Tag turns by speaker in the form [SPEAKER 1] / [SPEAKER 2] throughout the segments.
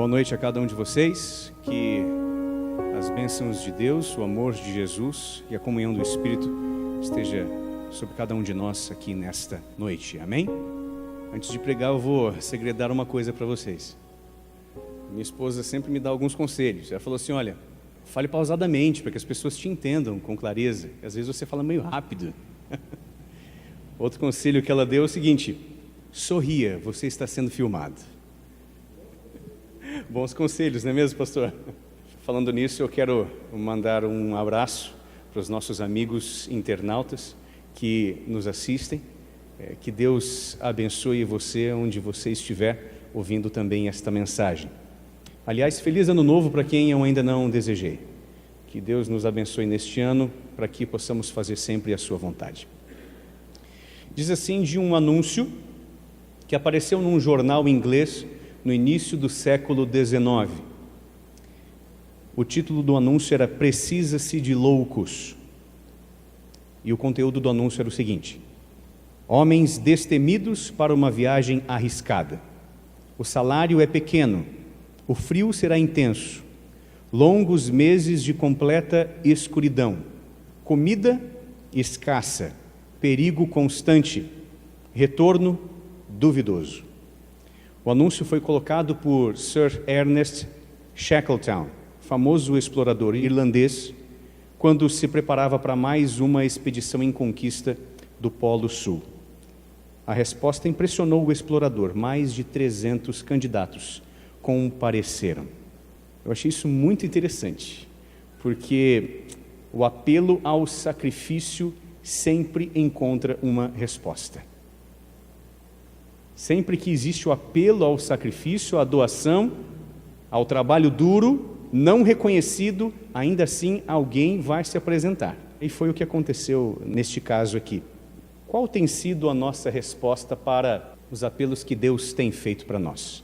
[SPEAKER 1] Boa noite a cada um de vocês, que as bênçãos de Deus, o amor de Jesus e a comunhão do Espírito esteja sobre cada um de nós aqui nesta noite, amém? Antes de pregar eu vou segredar uma coisa para vocês. Minha esposa sempre me dá alguns conselhos. Ela falou assim, olha, fale pausadamente para que as pessoas te entendam com clareza. Às vezes você fala meio rápido. Outro conselho que ela deu é o seguinte: sorria, você está sendo filmado. Bons conselhos, não é mesmo, pastor? Falando nisso, eu quero mandar um abraço para os nossos amigos internautas que nos assistem. Que Deus abençoe você onde você estiver ouvindo também esta mensagem. Aliás, feliz ano novo para quem eu ainda não desejei. Que Deus nos abençoe neste ano para que possamos fazer sempre a sua vontade. Diz assim de um anúncio que apareceu num jornal inglês no início do século XIX. O título do anúncio era Precisa-se de loucos. E o conteúdo do anúncio era o seguinte: homens destemidos para uma viagem arriscada. O salário é pequeno, o frio será intenso, longos meses de completa escuridão, comida escassa, perigo constante, retorno duvidoso. O anúncio foi colocado por Sir Ernest Shackleton, famoso explorador irlandês, quando se preparava para mais uma expedição em conquista do Polo Sul. A resposta impressionou o explorador. Mais de 300 candidatos compareceram. Eu achei isso muito interessante, porque o apelo ao sacrifício sempre encontra uma resposta. Sempre que existe o apelo ao sacrifício, à doação, ao trabalho duro, não reconhecido, ainda assim alguém vai se apresentar. E foi o que aconteceu neste caso aqui. Qual tem sido a nossa resposta para os apelos que Deus tem feito para nós?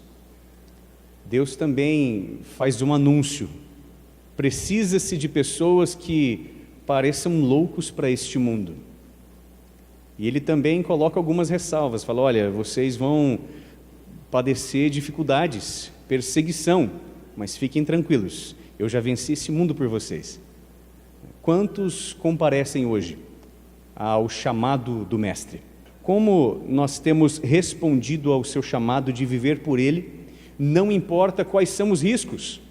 [SPEAKER 1] Deus também faz um anúncio. Precisa-se de pessoas que pareçam loucos para este mundo. E Ele também coloca algumas ressalvas. Fala, olha, vocês vão padecer dificuldades, perseguição, mas fiquem tranquilos, eu já venci esse mundo por vocês. Quantos comparecem hoje ao chamado do Mestre? Como nós temos respondido ao seu chamado de viver por Ele, não importa quais são os riscos.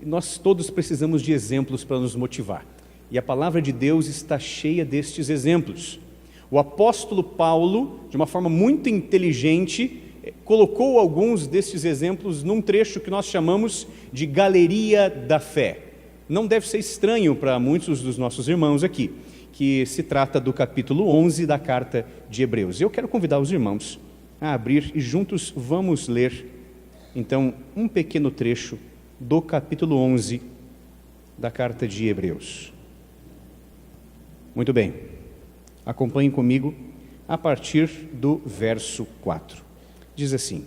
[SPEAKER 1] Nós todos precisamos de exemplos para nos motivar. E a palavra de Deus está cheia destes exemplos. O apóstolo Paulo, de uma forma muito inteligente, colocou alguns destes exemplos num trecho que nós chamamos de Galeria da Fé. Não deve ser estranho para muitos dos nossos irmãos aqui, que se trata do capítulo 11 da carta de Hebreus. Eu quero convidar os irmãos a abrir e juntos vamos ler, então, um pequeno trecho do capítulo 11 da carta de Hebreus. Muito bem, acompanhem comigo a partir do verso 4. Diz assim: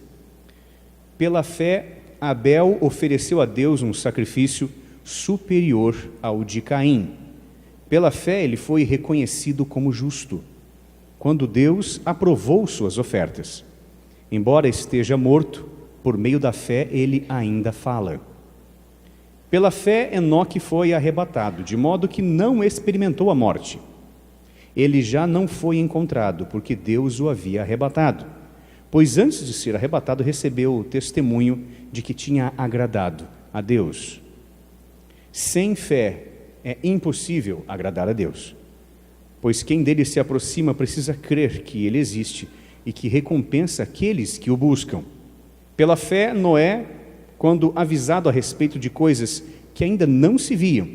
[SPEAKER 1] pela fé, Abel ofereceu a Deus um sacrifício superior ao de Caim. Pela fé, ele foi reconhecido como justo, quando Deus aprovou suas ofertas. Embora esteja morto, por meio da fé ele ainda fala. Pela fé, Enoque foi arrebatado, de modo que não experimentou a morte. Ele já não foi encontrado, porque Deus o havia arrebatado. Pois antes de ser arrebatado, recebeu o testemunho de que tinha agradado a Deus. Sem fé é impossível agradar a Deus, pois quem dele se aproxima precisa crer que ele existe e que recompensa aqueles que o buscam. Pela fé, Noé, quando avisado a respeito de coisas que ainda não se viam,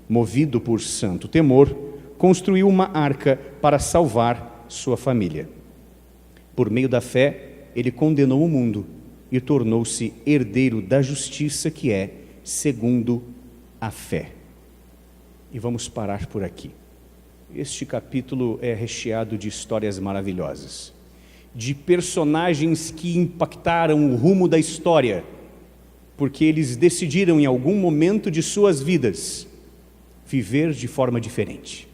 [SPEAKER 1] movido por santo temor, construiu uma arca para salvar sua família. Por meio da fé, ele condenou o mundo e tornou-se herdeiro da justiça que é segundo a fé. E vamos parar por aqui. Este capítulo é recheado de histórias maravilhosas, de personagens que impactaram o rumo da história, porque eles decidiram em algum momento de suas vidas viver de forma diferente.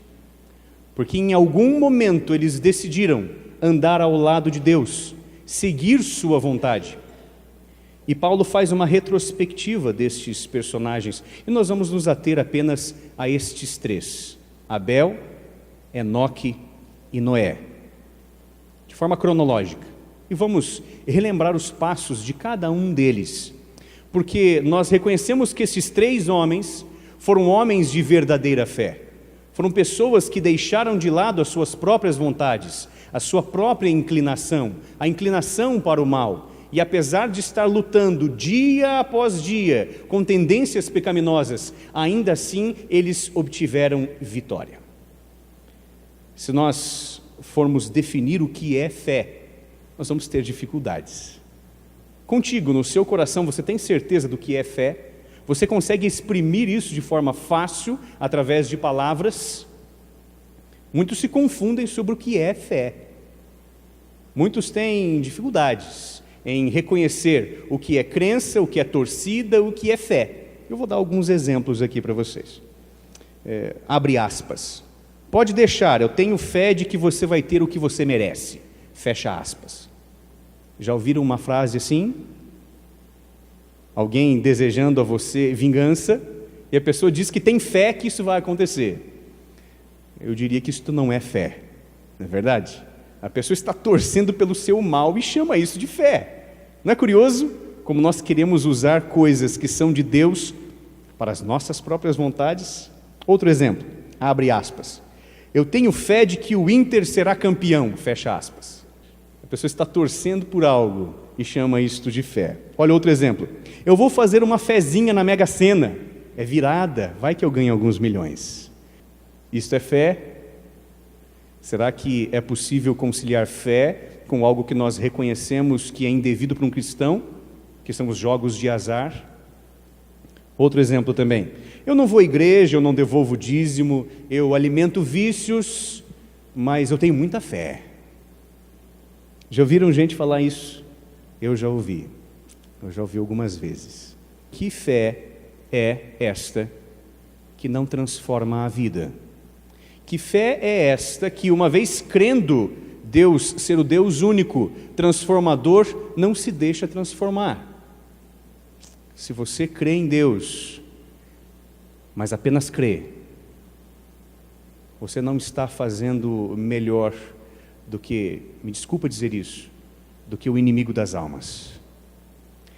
[SPEAKER 1] Porque em algum momento eles decidiram andar ao lado de Deus, seguir sua vontade. E Paulo faz uma retrospectiva destes personagens, e nós vamos nos ater apenas a estes três: Abel, Enoque e Noé, de forma cronológica. E vamos relembrar os passos de cada um deles, porque nós reconhecemos que esses três homens foram homens de verdadeira fé. Foram pessoas que deixaram de lado as suas próprias vontades, a sua própria inclinação, a inclinação para o mal. E apesar de estar lutando dia após dia com tendências pecaminosas, ainda assim eles obtiveram vitória. Se nós formos definir o que é fé, nós vamos ter dificuldades. Contigo, no seu coração, você tem certeza do que é fé? Você consegue exprimir isso de forma fácil, através de palavras? Muitos se confundem sobre o que é fé. Muitos têm dificuldades em reconhecer o que é crença, o que é torcida, o que é fé. Eu vou dar alguns exemplos aqui para vocês. Abre aspas. Pode deixar, eu tenho fé de que você vai ter o que você merece. Fecha aspas. Já ouviram uma frase assim? Alguém desejando a você vingança, e a pessoa diz que tem fé que isso vai acontecer. Eu diria que isso não é fé, não é verdade? A pessoa está torcendo pelo seu mal e chama isso de fé. Não é curioso como nós queremos usar coisas que são de Deus para as nossas próprias vontades? Outro exemplo, abre aspas. Eu tenho fé de que o Inter será campeão, fecha aspas. A pessoa está torcendo por algo e chama isto de fé. Olha outro exemplo. Eu vou fazer uma fezinha na Mega Sena. É virada, vai que eu ganho alguns milhões. Isto é fé? Será que é possível conciliar fé com algo que nós reconhecemos que é indevido para um cristão, que são os jogos de azar? Outro exemplo também. Eu não vou à igreja, eu não devolvo dízimo, eu alimento vícios, mas eu tenho muita fé. Já ouviram gente falar isso? Eu já ouvi algumas vezes. Que fé é esta que não transforma a vida? Que fé é esta que, uma vez crendo Deus ser o Deus único, transformador, não se deixa transformar? Se você crê em Deus, mas apenas crê, você não está fazendo melhor do que, me desculpa dizer isso, do que o inimigo das almas.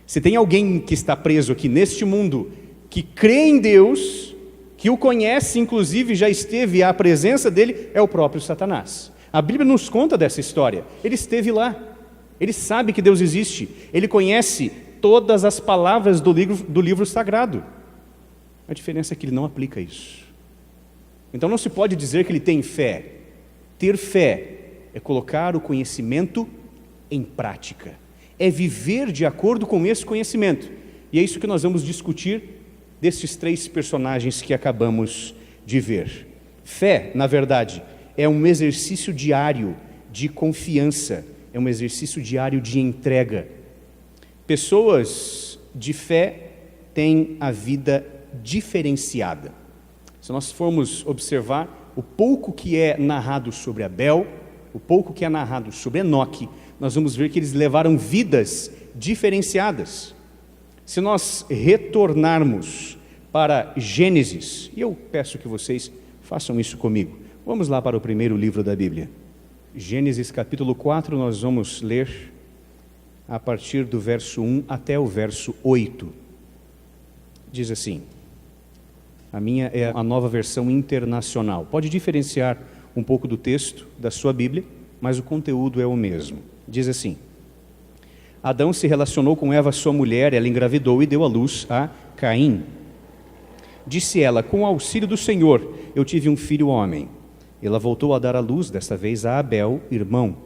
[SPEAKER 1] Se tem alguém que está preso aqui neste mundo, que crê em Deus, que o conhece, inclusive já esteve à presença dele, é o próprio Satanás. A Bíblia nos conta dessa história. Ele esteve lá, ele sabe que Deus existe, ele conhece todas as palavras do livro sagrado. A diferença é que ele não aplica isso. Então não se pode dizer que ele tem fé. Ter fé é colocar o conhecimento em prática, é viver de acordo com esse conhecimento. E é isso que nós vamos discutir destes três personagens que acabamos de ver. Fé, na verdade, é um exercício diário de confiança, é um exercício diário de entrega. Pessoas de fé têm a vida diferenciada. Se nós formos observar o pouco que é narrado sobre Abel, o pouco que é narrado sobre Enoque, nós vamos ver que eles levaram vidas diferenciadas. Se nós retornarmos para Gênesis, e eu peço que vocês façam isso comigo, vamos lá para o primeiro livro da Bíblia. Gênesis capítulo 4, nós vamos ler a partir do verso 1 até o verso 8. Diz assim, a minha é a Nova Versão Internacional. Pode diferenciar um pouco do texto da sua Bíblia, mas o conteúdo é o mesmo. Diz assim: Adão se relacionou com Eva, sua mulher, ela engravidou e deu à luz a Caim. Disse ela, com o auxílio do Senhor, eu tive um filho homem. Ela voltou a dar à luz, desta vez a Abel, irmão.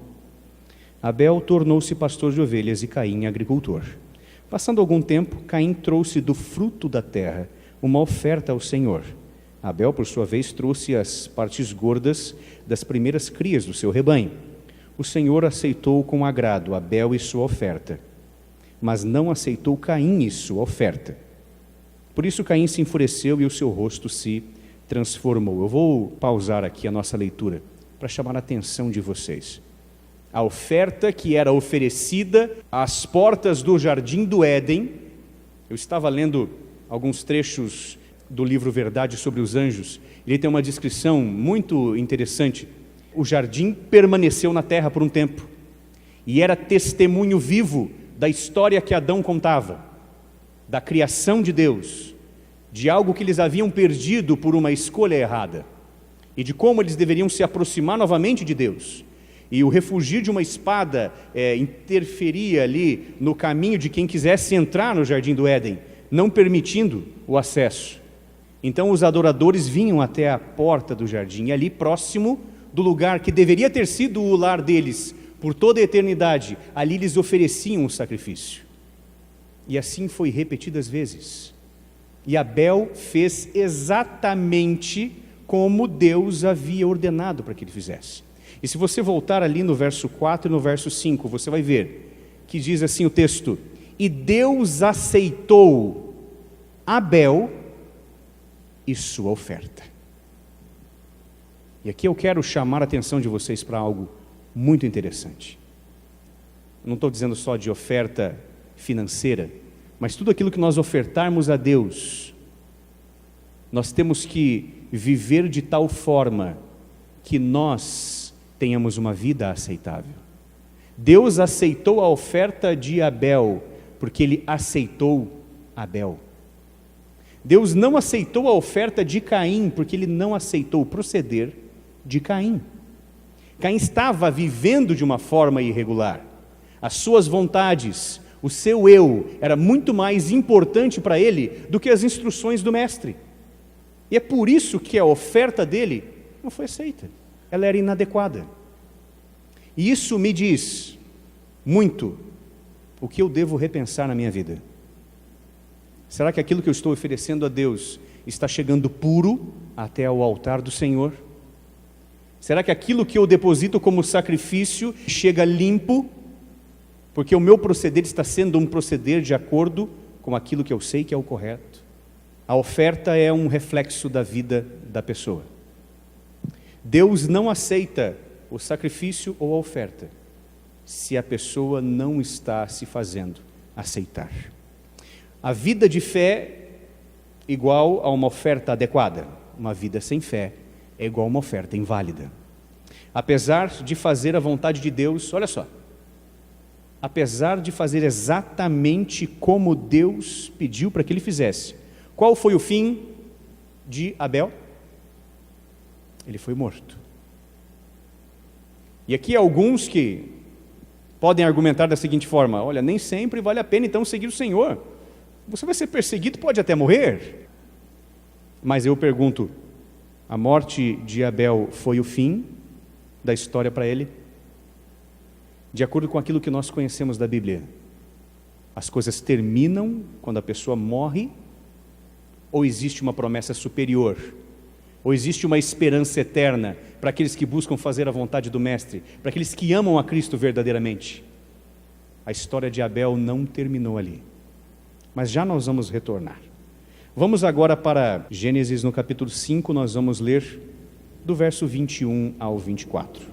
[SPEAKER 1] Abel tornou-se pastor de ovelhas e Caim agricultor. Passando algum tempo, Caim trouxe do fruto da terra uma oferta ao Senhor. Abel, por sua vez, trouxe as partes gordas das primeiras crias do seu rebanho. O Senhor aceitou com agrado Abel e sua oferta, mas não aceitou Caim e sua oferta. Por isso Caim se enfureceu e o seu rosto se transformou. Eu vou pausar aqui a nossa leitura para chamar a atenção de vocês. A oferta que era oferecida às portas do Jardim do Éden. Eu estava lendo alguns trechos do livro Verdade sobre os Anjos. Ele tem uma descrição muito interessante. O jardim permaneceu na terra por um tempo e era testemunho vivo da história que Adão contava, da criação de Deus, de algo que eles haviam perdido por uma escolha errada e de como eles deveriam se aproximar novamente de Deus. E o refugir de uma espada interferia ali no caminho de quem quisesse entrar no Jardim do Éden, não permitindo o acesso. Então os adoradores vinham até a porta do jardim, e ali próximo do lugar que deveria ter sido o lar deles por toda a eternidade, ali eles ofereciam o sacrifício. E assim foi repetidas vezes. E Abel fez exatamente como Deus havia ordenado para que ele fizesse. E se você voltar ali no verso 4 e no verso 5, você vai ver que diz assim o texto: e Deus aceitou Abel e sua oferta. E aqui eu quero chamar a atenção de vocês para algo muito interessante. Eu não estou dizendo só de oferta financeira, mas tudo aquilo que nós ofertarmos a Deus, nós temos que viver de tal forma que nós tenhamos uma vida aceitável. Deus aceitou a oferta de Abel, porque Ele aceitou Abel. Deus não aceitou a oferta de Caim, porque Ele não aceitou o proceder de Caim. Caim estava vivendo de uma forma irregular. As suas vontades, o seu eu, era muito mais importante para ele do que as instruções do mestre. E é por isso que a oferta dele não foi aceita. Ela era inadequada. E isso me diz muito o que eu devo repensar na minha vida. Será que aquilo que eu estou oferecendo a Deus está chegando puro até ao altar do Senhor? Será que aquilo que eu deposito como sacrifício chega limpo? Porque o meu proceder está sendo um proceder de acordo com aquilo que eu sei que é o correto. A oferta é um reflexo da vida da pessoa. Deus não aceita o sacrifício ou a oferta se a pessoa não está se fazendo aceitar. A vida de fé é igual a uma oferta adequada. Uma vida sem fé é igual a uma oferta inválida. Apesar de fazer a vontade de Deus, olha só, apesar de fazer exatamente como Deus pediu para que ele fizesse, qual foi o fim de Abel? Ele foi morto. E aqui há alguns que podem argumentar da seguinte forma: olha, nem sempre vale a pena então seguir o Senhor. Você vai ser perseguido, pode até morrer. Mas eu pergunto, a morte de Abel foi o fim da história para ele? De acordo com aquilo que nós conhecemos da Bíblia, as coisas terminam quando a pessoa morre? Ou existe uma promessa superior? Ou existe uma esperança eterna para aqueles que buscam fazer a vontade do Mestre, para aqueles que amam a Cristo verdadeiramente? A história de Abel não terminou ali, mas já nós vamos retornar. Vamos agora para Gênesis no capítulo 5, nós vamos ler do verso 21 ao 24.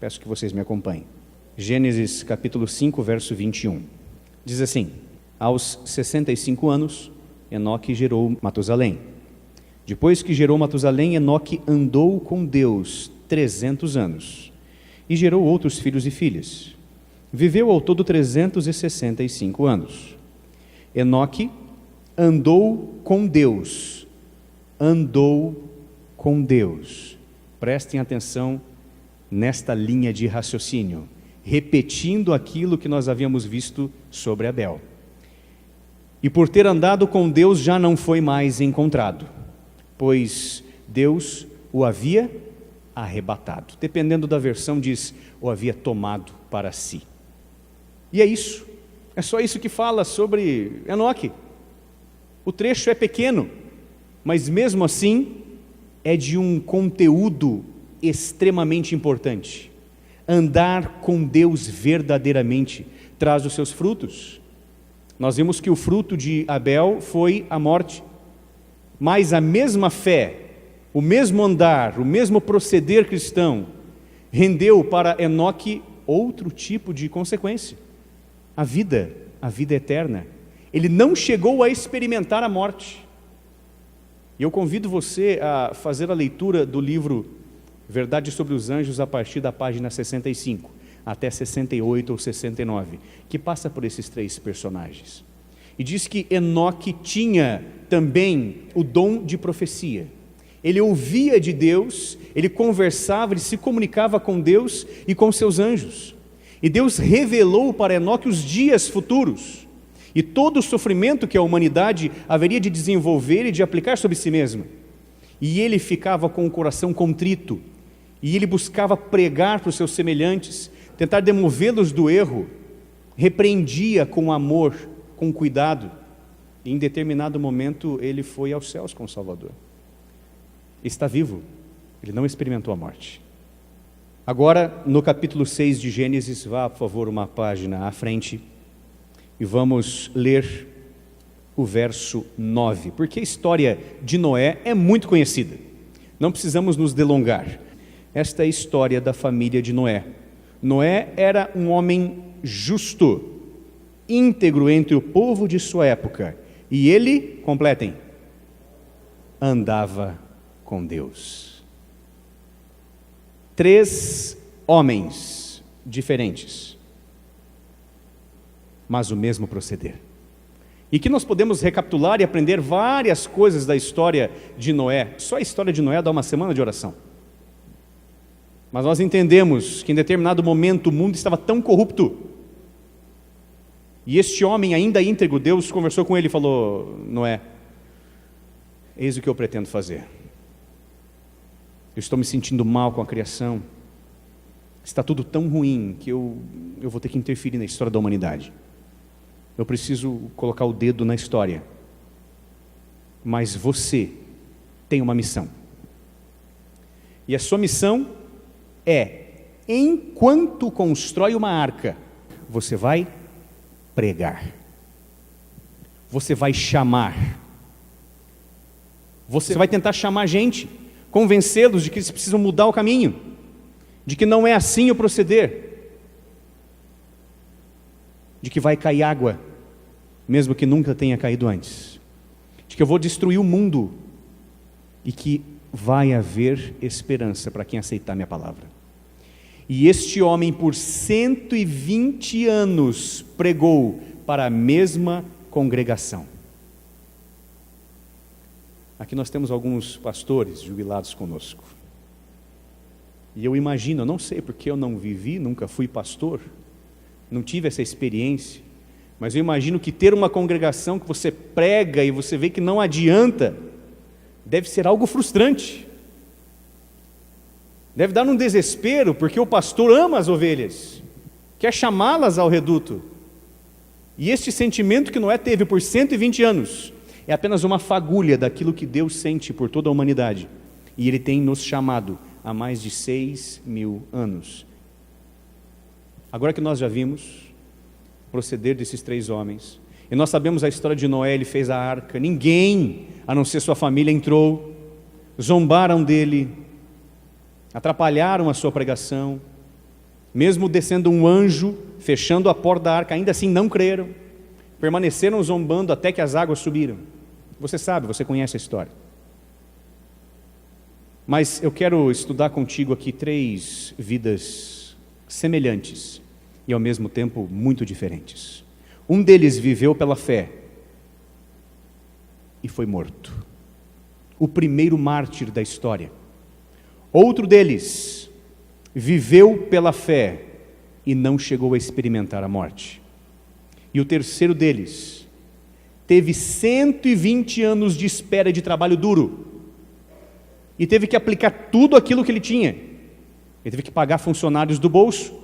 [SPEAKER 1] Peço que vocês me acompanhem. Gênesis capítulo 5, verso 21. Diz assim: aos 65 anos, Enoque gerou Matusalém. Depois que gerou Matusalém, Enoque andou com Deus 300 anos e gerou outros filhos e filhas. Viveu ao todo 365 anos. Enoque andou com Deus. Andou com Deus. Prestem atenção nesta linha de raciocínio, repetindo aquilo que nós havíamos visto sobre Abel. E por ter andado com Deus já não foi mais encontrado, pois Deus o havia arrebatado. Dependendo da versão diz, o havia tomado para si. E é isso, é só isso que fala sobre Enoque. O trecho é pequeno, mas mesmo assim é de um conteúdo extremamente importante. Andar com Deus verdadeiramente traz os seus frutos. Nós vimos que o fruto de Abel foi a morte, mas a mesma fé, o mesmo andar, o mesmo proceder cristão, rendeu para Enoque outro tipo de consequência. A vida eterna. Ele não chegou a experimentar a morte. E eu convido você a fazer a leitura do livro Verdade sobre os Anjos a partir da página 65 até 68 ou 69, que passa por esses três personagens. E diz que Enoque tinha também o dom de profecia. Ele ouvia de Deus, ele conversava, ele se comunicava com Deus e com seus anjos. E Deus revelou para Enoque os dias futuros e todo o sofrimento que a humanidade haveria de desenvolver e de aplicar sobre si mesma. E ele ficava com o coração contrito, e ele buscava pregar para os seus semelhantes, tentar demovê-los do erro, repreendia com amor, com cuidado, e em determinado momento ele foi aos céus com o Salvador. Está vivo, ele não experimentou a morte. Agora, no capítulo 6 de Gênesis, vá, por favor, uma página à frente, e vamos ler o verso 9, porque a história de Noé é muito conhecida, não precisamos nos delongar. Esta é a história da família de Noé. Noé era um homem justo, íntegro entre o povo de sua época, e ele, completem, andava com Deus. 3 homens diferentes, mas o mesmo proceder. E que nós podemos recapitular e aprender várias coisas da história de Noé. Só a história de Noé dá uma semana de oração. Mas nós entendemos que em determinado momento o mundo estava tão corrupto, e este homem ainda íntegro, Deus conversou com ele e falou: Noé, eis o que eu pretendo fazer. Eu estou me sentindo mal com a criação, está tudo tão ruim que eu vou ter que interferir na história da humanidade. Eu preciso colocar o dedo na história, mas você tem uma missão, e a sua missão é, enquanto constrói uma arca, você vai pregar, você vai chamar, você vai tentar chamar gente, convencê-los de que eles precisam mudar o caminho, de que não é assim o proceder, de que vai cair água, mesmo que nunca tenha caído antes, de que eu vou destruir o mundo e que vai haver esperança para quem aceitar minha palavra. E este homem por 120 anos pregou para a mesma congregação. Aqui nós temos alguns pastores jubilados conosco. E eu imagino, eu não sei porque eu não vivi, nunca fui pastor, não tive essa experiência, mas eu imagino que ter uma congregação que você prega e você vê que não adianta, deve ser algo frustrante. Deve dar um desespero, porque o pastor ama as ovelhas, quer chamá-las ao reduto. E este sentimento que Noé teve por 120 anos é apenas uma fagulha daquilo que Deus sente por toda a humanidade. E Ele tem nos chamado há mais de 6.000 anos. Agora que nós já vimos o proceder desses 3 homens, e nós sabemos a história de Noé, ele fez a arca, ninguém, a não ser sua família, entrou, zombaram dele, atrapalharam a sua pregação, mesmo descendo um anjo, fechando a porta da arca, ainda assim não creram, permaneceram zombando até que as águas subiram. Você sabe, você conhece a história. Mas eu quero estudar contigo aqui 3 vidas semelhantes e ao mesmo tempo muito diferentes. Um deles viveu pela fé e foi morto, o primeiro mártir da história. Outro deles viveu pela fé e não chegou a experimentar a morte. E o terceiro deles teve 120 anos de espera de trabalho duro e teve que aplicar tudo aquilo que ele tinha. Ele teve que pagar funcionários do bolso,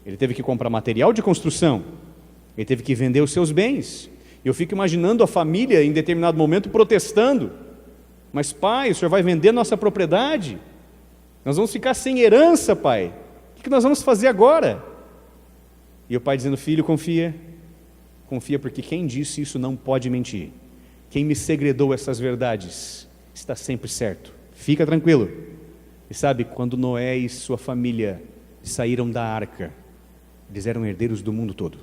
[SPEAKER 1] ele teve que comprar material de construção, ele teve que vender os seus bens. Eu fico imaginando a família em determinado momento protestando: mas pai, o senhor vai vender nossa propriedade? Nós vamos ficar sem herança, pai. O que nós vamos fazer agora? E o pai dizendo: filho, confia. Confia, porque quem disse isso não pode mentir. Quem me segredou essas verdades está sempre certo. Fica tranquilo. E sabe, quando Noé e sua família saíram da arca, Eles eram herdeiros do mundo todo.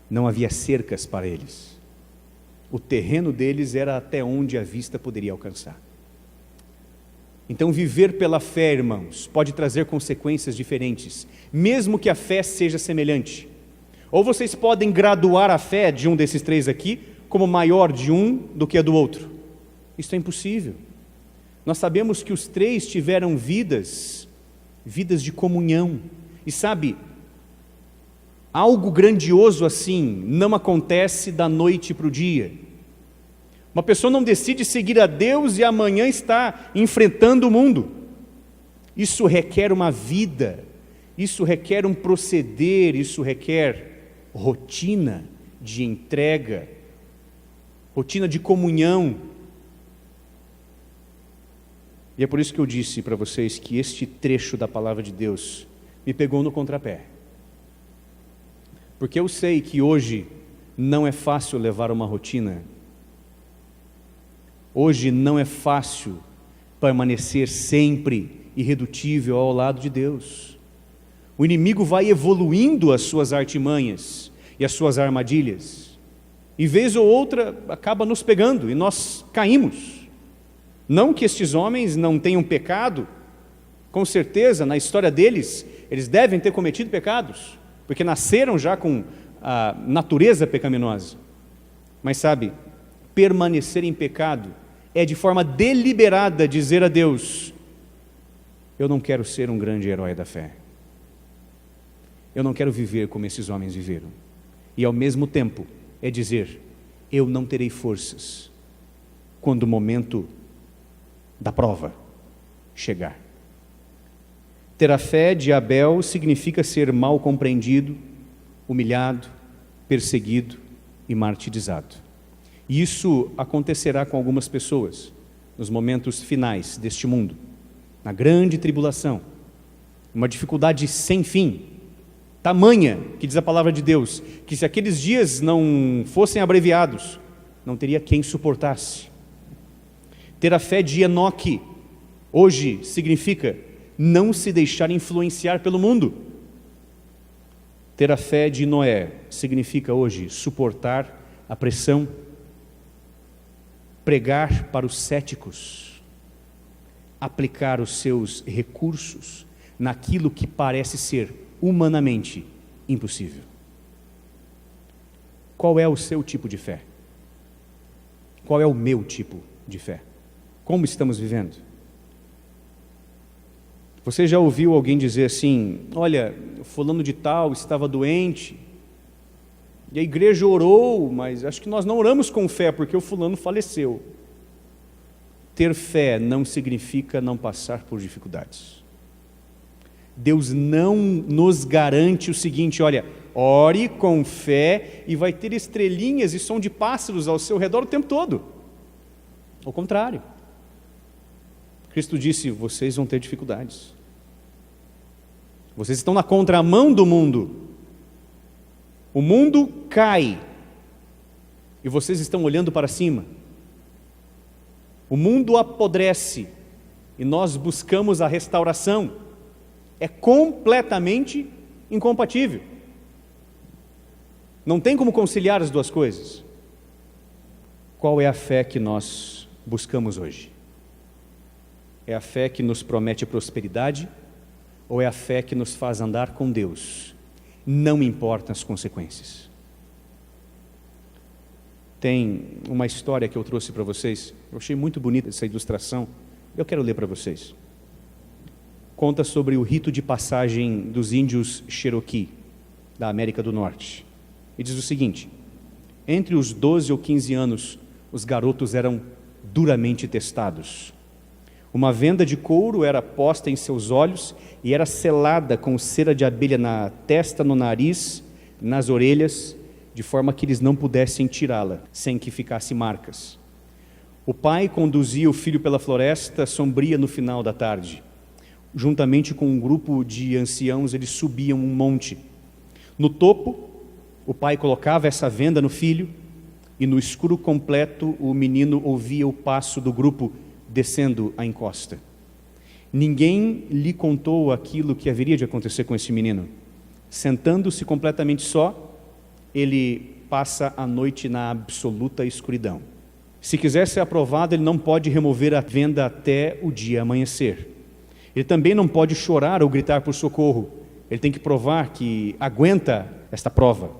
[SPEAKER 1] Não havia cercas para eles. O terreno deles era até onde a vista poderia alcançar. Então, viver pela fé, irmãos, pode trazer consequências diferentes, mesmo que a fé seja semelhante. Ou vocês podem graduar a fé de um desses três aqui como maior de um do que a do outro. Isso é impossível. Nós sabemos que os três tiveram vidas de comunhão. E sabe, algo grandioso assim não acontece da noite para o dia. Uma pessoa não decide seguir a Deus e amanhã está enfrentando o mundo. Isso requer uma vida, isso requer um proceder, isso requer rotina de entrega, rotina de comunhão. E é por isso que eu disse para vocês que este trecho da palavra de Deus me pegou no contrapé. Porque eu sei que hoje não é fácil levar uma rotina. Hoje não é fácil permanecer sempre irredutível ao lado de Deus. O inimigo vai evoluindo as suas artimanhas e as suas armadilhas. E vez ou outra acaba nos pegando e nós caímos. Não que estes homens não tenham pecado, com certeza na história deles, eles devem ter cometido pecados, porque nasceram já com a natureza pecaminosa. Mas sabe, permanecer em pecado é de forma deliberada dizer a Deus: eu não quero ser um grande herói da fé. Eu não quero viver como esses homens viveram. E ao mesmo tempo é dizer: eu não terei forças quando o momento da prova chegar. Ter a fé de Abel significa ser mal compreendido, humilhado, perseguido e martirizado. E isso acontecerá com algumas pessoas nos momentos finais deste mundo, na grande tribulação, uma dificuldade sem fim, tamanha, que diz a palavra de Deus, que se aqueles dias não fossem abreviados, não teria quem suportasse. Ter a fé de Enoque hoje significa não se deixar influenciar pelo mundo. Ter a fé de Noé significa hoje suportar a pressão, pregar para os céticos, aplicar os seus recursos naquilo que parece ser humanamente impossível. Qual é o seu tipo de fé? Qual é o meu tipo de fé? Como estamos vivendo? Você já ouviu alguém dizer assim: olha, fulano de tal estava doente, e a igreja orou, mas acho que nós não oramos com fé, porque o fulano faleceu. Ter fé não significa não passar por dificuldades. Deus não nos garante o seguinte: olha, ore com fé e vai ter estrelinhas e som de pássaros ao seu redor o tempo todo. Ao contrário. Cristo disse: vocês vão ter dificuldades. Vocês estão na contramão do mundo. O mundo cai e vocês estão olhando para cima. O mundo apodrece e nós buscamos a restauração. É completamente incompatível. Não tem como conciliar as duas coisas. Qual é a fé que nós buscamos hoje? É a fé que nos promete prosperidade ou é a fé que nos faz andar com Deus? Não importam as consequências. Tem uma história que eu trouxe para vocês, eu achei muito bonita essa ilustração, eu quero ler para vocês. Conta sobre o rito de passagem dos índios Cherokee, da América do Norte. E diz o seguinte: entre os 12 ou 15 anos, os garotos eram duramente testados. Uma venda de couro era posta em seus olhos e era selada com cera de abelha na testa, no nariz, nas orelhas, de forma que eles não pudessem tirá-la, sem que ficasse marcas. O pai conduzia o filho pela floresta sombria no final da tarde. Juntamente com um grupo de anciãos, eles subiam um monte. No topo, o pai colocava essa venda no filho, e no escuro completo o menino ouvia o passo do grupo descendo a encosta. Ninguém lhe contou aquilo que haveria de acontecer com esse menino. Sentando-se completamente só, ele passa a noite na absoluta escuridão. Se quiser ser aprovado, ele não pode remover a venda até o dia amanhecer. Ele também não pode chorar ou gritar por socorro. Ele tem que provar que aguenta esta prova.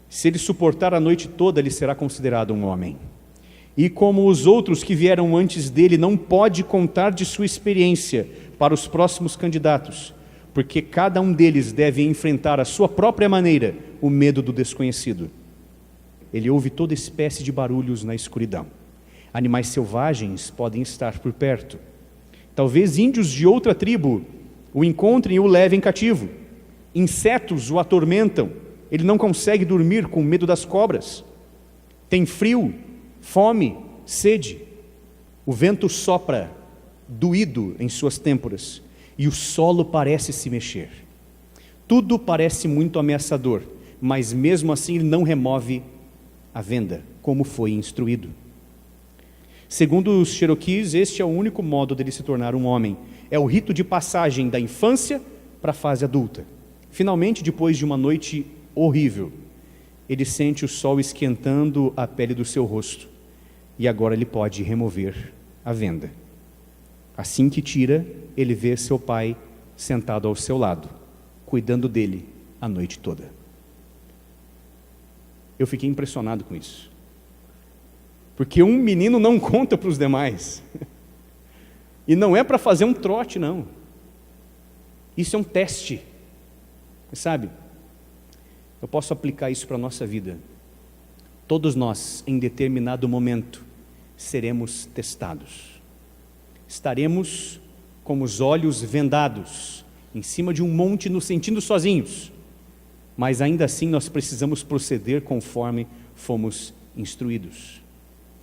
[SPEAKER 1] Se ele suportar a noite toda, ele será considerado um homem. E como os outros que vieram antes dele, não pode contar de sua experiência para os próximos candidatos, porque cada um deles deve enfrentar à sua própria maneira o medo do desconhecido. Ele ouve toda espécie de barulhos na escuridão. Animais selvagens podem estar por perto. Talvez índios de outra tribo o encontrem e o levem cativo. Insetos o atormentam. Ele não consegue dormir com medo das cobras. Tem frio, fome, sede. O vento sopra, doído em suas têmporas, e o solo parece se mexer. Tudo parece muito ameaçador, mas mesmo assim ele não remove a venda, como foi instruído. Segundo os Cherokees, este é o único modo dele se tornar um homem. É o rito de passagem da infância para a fase adulta. Finalmente, depois de uma noite horrível, ele sente o sol esquentando a pele do seu rosto, e agora ele pode remover a venda. Assim que tira, ele vê seu pai sentado ao seu lado, cuidando dele a noite toda. Eu fiquei impressionado com isso, porque um menino não conta para os demais, e não é para fazer um trote, não. Isso é um teste, sabe? Eu posso aplicar isso para a nossa vida. Todos nós, em determinado momento, seremos testados. Estaremos com os olhos vendados, em cima de um monte, nos sentindo sozinhos. Mas ainda assim nós precisamos proceder conforme fomos instruídos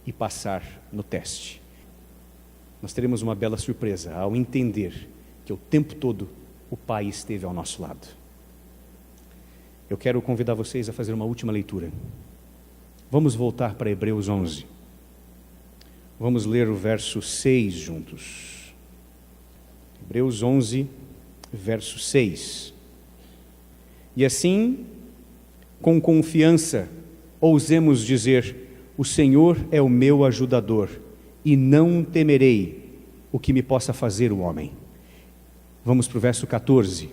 [SPEAKER 1] e passar no teste. Nós teremos uma bela surpresa ao entender que o tempo todo o Pai esteve ao nosso lado. Eu quero convidar vocês a fazer uma última leitura. Vamos voltar para Hebreus 11. Vamos ler o verso 6 juntos. Hebreus 11, verso 6. E assim, com confiança, ousemos dizer: o Senhor é o meu ajudador, e não temerei o que me possa fazer o homem. Vamos para o verso 14.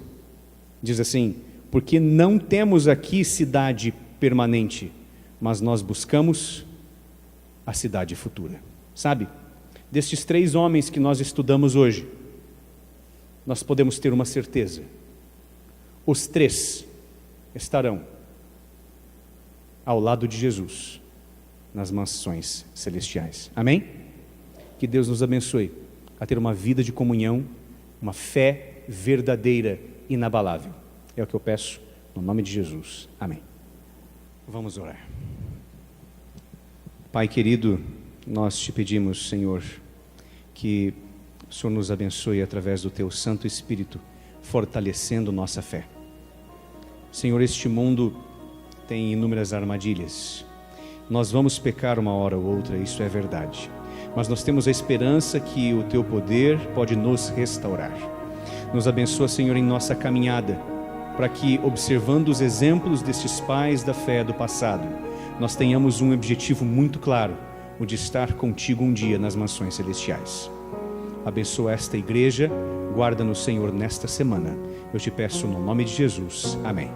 [SPEAKER 1] Diz assim: porque não temos aqui cidade permanente, mas nós buscamos a cidade futura. Sabe, destes 3 homens que nós estudamos hoje, nós podemos ter uma certeza: os 3 estarão ao lado de Jesus nas mansões celestiais. Amém? Que Deus nos abençoe a ter uma vida de comunhão, uma fé verdadeira, inabalável. É o que eu peço no nome de Jesus. Amém. Vamos orar. Pai querido, nós te pedimos, Senhor, que o Senhor nos abençoe através do Teu Santo Espírito, fortalecendo nossa fé. Senhor, este mundo tem inúmeras armadilhas. Nós vamos pecar uma hora ou outra, isso é verdade. Mas nós temos a esperança que o Teu poder pode nos restaurar. Nos abençoa, Senhor, em nossa caminhada, para que, observando os exemplos destes pais da fé do passado, nós tenhamos um objetivo muito claro, o de estar contigo um dia nas mansões celestiais. Abençoa esta igreja, guarda-nos, Senhor, nesta semana. Eu te peço no nome de Jesus. Amém.